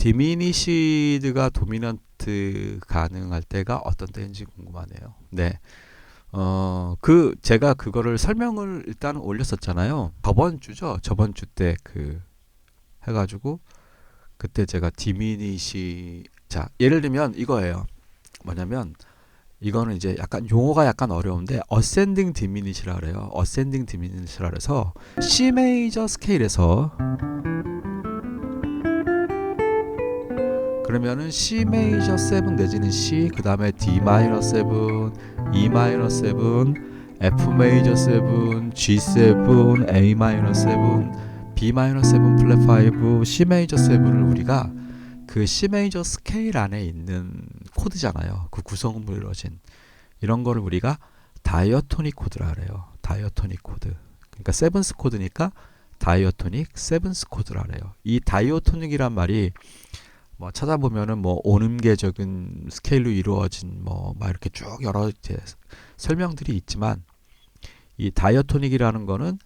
디미니시드가 도미넌트 가능할 때가 어떤 때인지 궁금하네요. 네. 제가 그거를 설명을 일단 올렸었잖아요. 저번 주죠. 저번 주 때 해가지고, 그때 제가 자, 예를 들면 이거예요. 뭐냐면, 이거는 이제 약간 용어가 약간 어려운데, 어센딩 디미니시라 그래요. 어센딩 디미니시라 그래서, C 메이저 스케일에서, 그러면은 C 메이저 7 내지는 C, 그 다음에 D 마이너 7, E 마이너 7, F 메이저 7, G7, A 마이너 7, B 마이너 7 플랫 5, C 메이저 7을 우리가 그 C 메이저 스케일 안에 있는 코드잖아요. 그 구성으로 이루어진 이런 거를 우리가 다이어토닉 코드라 그래요. 다이어토닉 코드. 그러니까 세븐스 코드니까 다이어토닉 세븐스 코드라 그래요. 이 다이어토닉이란 말이 뭐 찾아보면은 뭐 오음계적인 스케일로 이루어진 막 이렇게 쭉 여러 이제 설명들이 있지만, 이 다이어토닉이라는 거는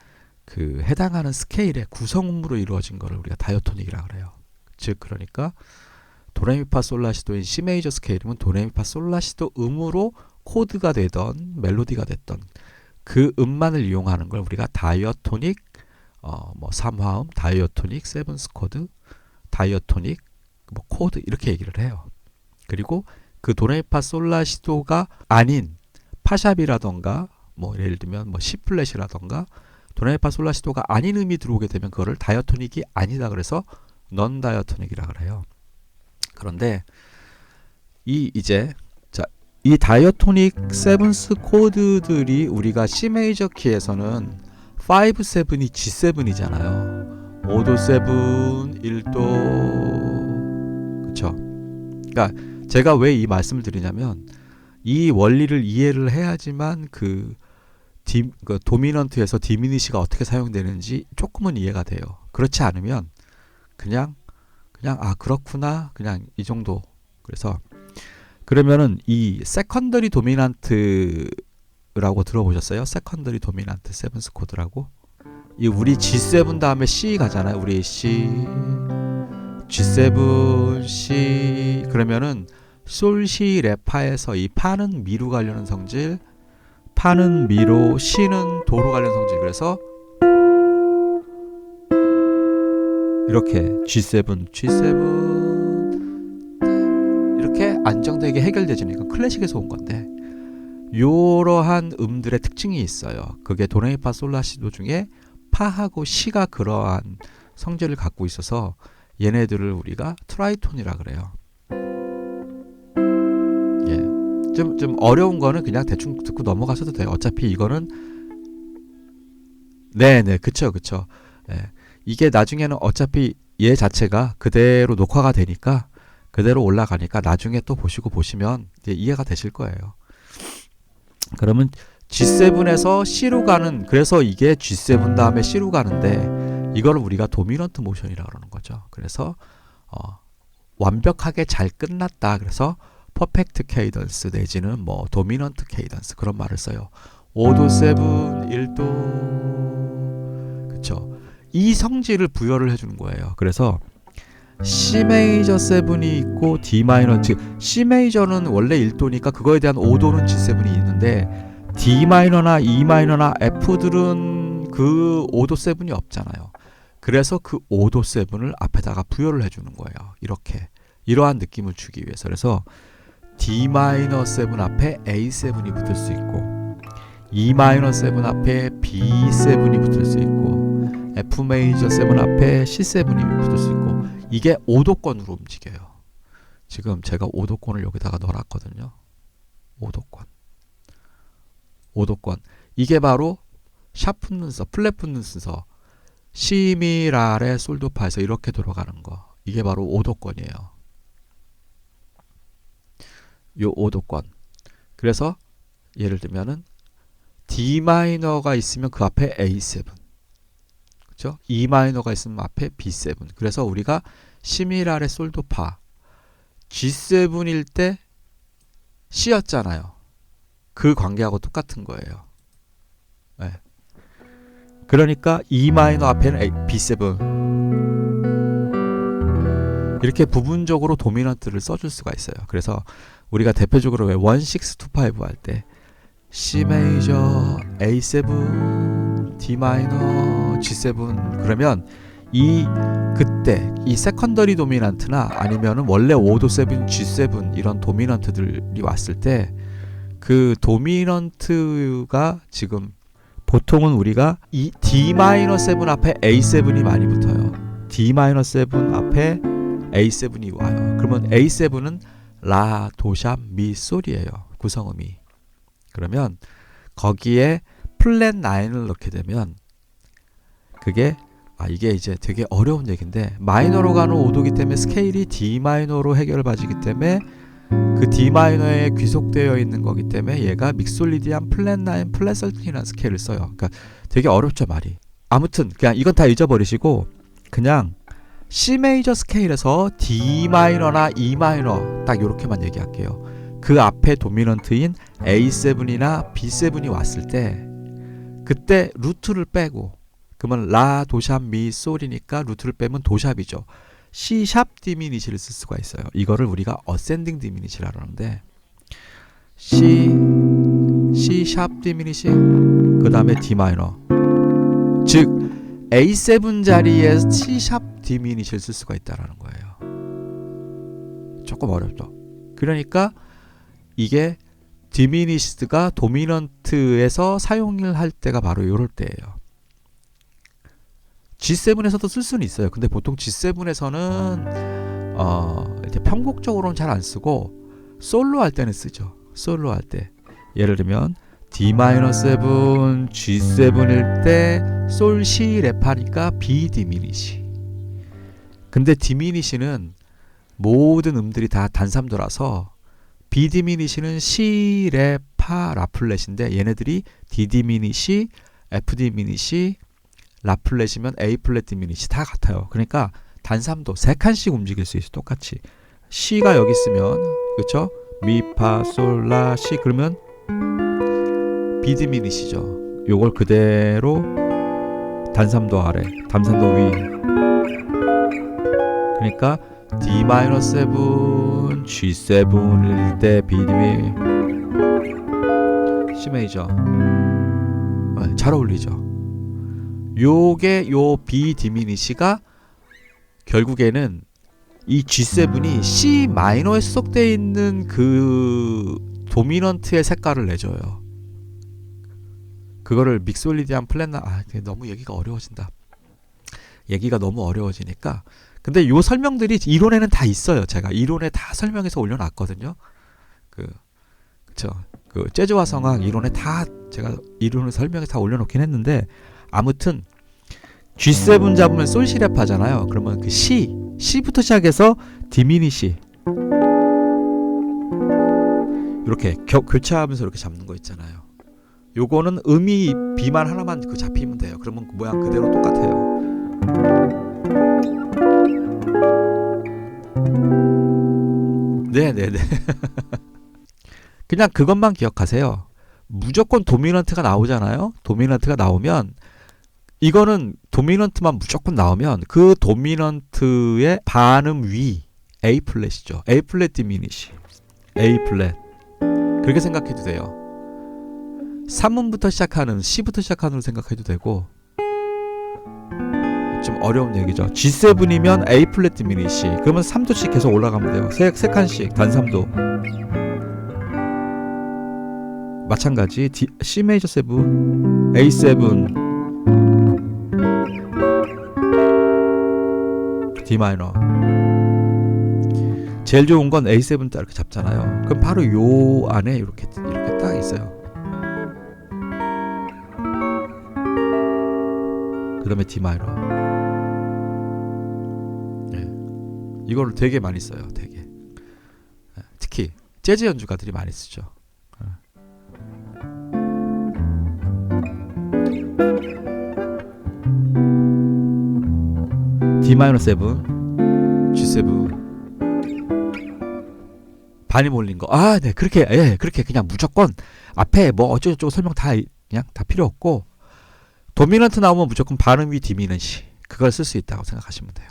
그 해당하는 스케일의 구성음으로 이루어진 거를 우리가 다이어토닉이라고 그래요. 즉 그러니까 도레미파솔라시도인 C 메이저 스케일이면 도레미파솔라시도 음으로 코드가 되던 멜로디가 됐던 그 음만을 이용하는 걸 우리가 다이어토닉 뭐 3화음, 다이어토닉 세븐스 코드, 다이어토닉 뭐 코드 이렇게 얘기를 해요. 그리고 그 도레미파솔라시도가 아닌 파샵이라던가 뭐 예를 들면 뭐 C 플랫이라던가 도레미파솔라시도가 아닌 음이 들어오게 되면 그거를 다이어토닉이 아니다 그래서 넌 다이어토닉이라 그래요. 그런데 이제 이 다이어토닉 세븐스 코드들이 우리가 C 메이저 키에서는 5, 7이 G7이잖아요. 5도 7, 1도 그쵸? 그러니까 제가 왜 이 말씀을 드리냐면 이 원리를 이해를 해야지만 그 도미넌트에서 디미니시가 어떻게 사용되는지 조금은 이해가 돼요. 그렇지 않으면 그냥 그렇구나 그냥 이 정도. 그래서 그러면은 이 세컨더리 도미넌트라고 들어보셨어요? 세컨더리 도미넌트 세븐스 코드라고? 이 우리 G7 다음에 C 가잖아요. 우리 C G7 C 그러면은 솔 시 레파에서 이 파는 미로 가려는 성질, 파는 미로, 시는 도로 가려는 성질. 그래서 이렇게 G7 이렇게 안정되게 해결되지니까 클래식에서 온 건데, 이러한 음들의 특징이 있어요. 그게 도레미파 솔라시도 중에 파하고 시가 그러한 성질을 갖고 있어서 얘네들을 우리가 트라이톤이라 그래요. 예. 좀 어려운 거는 그냥 대충 듣고 넘어가셔도 돼요. 어차피 이거는 네네 그쵸. 예. 이게 나중에는 어차피 얘 자체가 그대로 녹화가 되니까 그대로 올라가니까 나중에 또 보시면 이제 이해가 되실 거예요. 그러면 G7에서 C로 가는, 그래서 이게 G7 다음에 C로 가는데 이걸 우리가 도미넌트 모션이라고 그러는 거죠. 그래서 완벽하게 잘 끝났다. 그래서 퍼펙트 케이던스 내지는 뭐 도미넌트 케이던스 그런 말을 써요. 5도 7, 1도 그쵸. 이 성질을 부여를 해주는 거예요. 그래서 C 메이저 7이 있고 D 마이너, 즉 C 메이저는 원래 1도니까 그거에 대한 5도는 G7이 있는데 D 마이너나 E 마이너나 F들은 그 5도 7이 없잖아요. 그래서 그 5도 7을 앞에다가 부여를 해주는 거예요. 이러한 느낌을 주기 위해서. 그래서 D 마이너 7 앞에 A7이 붙을 수 있고, E 마이너 7 앞에 B7이 붙을 수 있고, F 메이저 7 앞에 C7이 붙을 수 있고, 이게 5도권으로 움직여요. 지금 제가 5도권을 여기다가 넣어놨거든요. 5도권. 이게 바로 샵 붙는 순서, 플랫 붙는 순서, C, 미, 라, 레, 솔, 도, 파에서 이렇게 돌아가는 거. 이게 바로 5도권이에요. 요 5도권. 그래서 예를 들면은 D 마이너가 있으면 그 앞에 A7. 그렇죠? E 마이너가 있으면 앞에 B7. 그래서 우리가 시미라레 솔도파 G7일 때 C였잖아요. 그 관계하고 똑같은 거예요. 네. 그러니까 E 마이너 앞에는 B7. 이렇게 부분적으로 도미넌트를 써줄 수가 있어요. 그래서 우리가 대표적으로 왜 1625 할 때 C 메이저, A7, D 마이너, G7 그러면 그때 이 세컨더리 도미넌트나 아니면은 원래 5도 7, G7 이런 도미넌트들이 왔을 때 그 도미넌트가 지금 보통은 우리가 이 D-7 앞에 A7이 많이 붙어요. D-7 앞에 A7이 와요. 그러면 A7은 라, 도샵, 미, 솔이에요. 구성음이. 그러면 거기에 플랫 9을 넣게 되면 그게 이게 이제 되게 어려운 얘기인데 마이너로 가는 5도기 때문에 스케일이 D 마이너로 해결받기 때문에 그 D 마이너에 귀속되어 있는 거기 때문에 얘가 믹솔리디안 플랫 9 플랫 13이라는 스케일을 써요. 그러니까 되게 어렵죠 말이. 아무튼 그냥 이건 다 잊어버리시고 그냥 C 메이저 스케일에서 D 마이너나 E 마이너 딱 요렇게만 얘기할게요. 그 앞에 도미넌트인 A7이나 B7이 왔을 때 그때 루트를 빼고 그러면 라, 도샵, 미, 솔이니까 루트를 빼면 도샵이죠. C 샵 디미니시를 쓸 수가 있어요. 이거를 우리가 어센딩 디미니시라고 하는데 C 샵 디미니시 그 다음에 D 마이너 즉 A7 자리에 C 샵 디미니시를 쓸 수가 있다라는 거예요. 조금 어렵죠. 그러니까 이게 디미니시드가 도미넌트에서 사용을 할 때가 바로 이럴 때예요. G7에서도 쓸 수는 있어요. 근데 보통 G7에서는 이렇게 편곡적으로는 잘 안 쓰고 솔로 할 때는 쓰죠. 솔로 할 때 예를 들면 D-7, G7일 때 솔, 시, 레파니까 B 디미니시. 근데 디미니시는 모든 음들이 다 단삼도라서 B 디미니시는 시, 레, 파, 라 플랫인데 얘네들이 D 디미니시, F 디미니시, 라 플랫이면 A 플랫 디미니시 다 같아요. 그러니까 단삼도 3칸씩 움직일 수 있어. 똑같이 C가 여기 있으면 그렇죠? 미, 파, 솔, 라, 시 그러면 B 디미니시죠. 요걸 그대로 단삼도 아래, 단삼도 위. 그러니까 D-7, G7일 때 B 디미 C 메이저 잘 어울리죠. 요게 요 B 디미니시가 결국에는 이 G7이 C 마이너에 수속되어 있는 그 도미넌트의 색깔을 내줘요. 그거를 믹솔리디안 플랫나 너무 얘기가 어려워진다. 얘기가 너무 어려워지니까 근데 요 설명들이 이론에는 다 있어요. 제가 이론에 다 설명해서 올려놨거든요. 그쵸. 그 재즈와 성악 이론에 다 제가 이론을 설명해서 다 올려놓긴 했는데 아무튼 G7 잡으면 솔시레파잖아요. 그러면 그 C부터 시작해서 디미니시 이렇게 교차하면서 이렇게 잡는 거 있잖아요. 요거는 음이 B만 하나만 잡히면 돼요. 그러면 모양 그대로 똑같아요. 네네네. 그냥 그것만 기억하세요. 무조건 도미넌트가 나오잖아요. 도미넌트가 나오면 이거는 도미넌트만 무조건 나오면 그 도미넌트의 반음 위 A 플랫이죠. A 플랫 디미니시 A 플랫 그렇게 생각해도 돼요. 3음부터 시작하는 C부터 시작하는 생각해도 되고 좀 어려운 얘기죠. G7이면 A 플랫 디미니시 그러면 3도씩 계속 올라가면 돼요. 세 칸씩 단삼도 마찬가지 C 메이저 7 A7 D 마이너 제일 좋은 건 A7 딱 이렇게 잡잖아요. 그럼 바로 요 안에 이렇게 딱 있어요. 그 다음에 D 마이너. 이거를 되게 많이 써요. 되게 특히 재즈 연주가들이 많이 쓰죠. D-7, G7 반이 몰린 거. 네, 그렇게 그냥 무조건 앞에 뭐 어쩌고저쩌고 설명 그냥 다 필요 없고 도미넌트 나오면 무조건 반음 위 디미니시 그걸 쓸 수 있다고 생각하시면 돼요.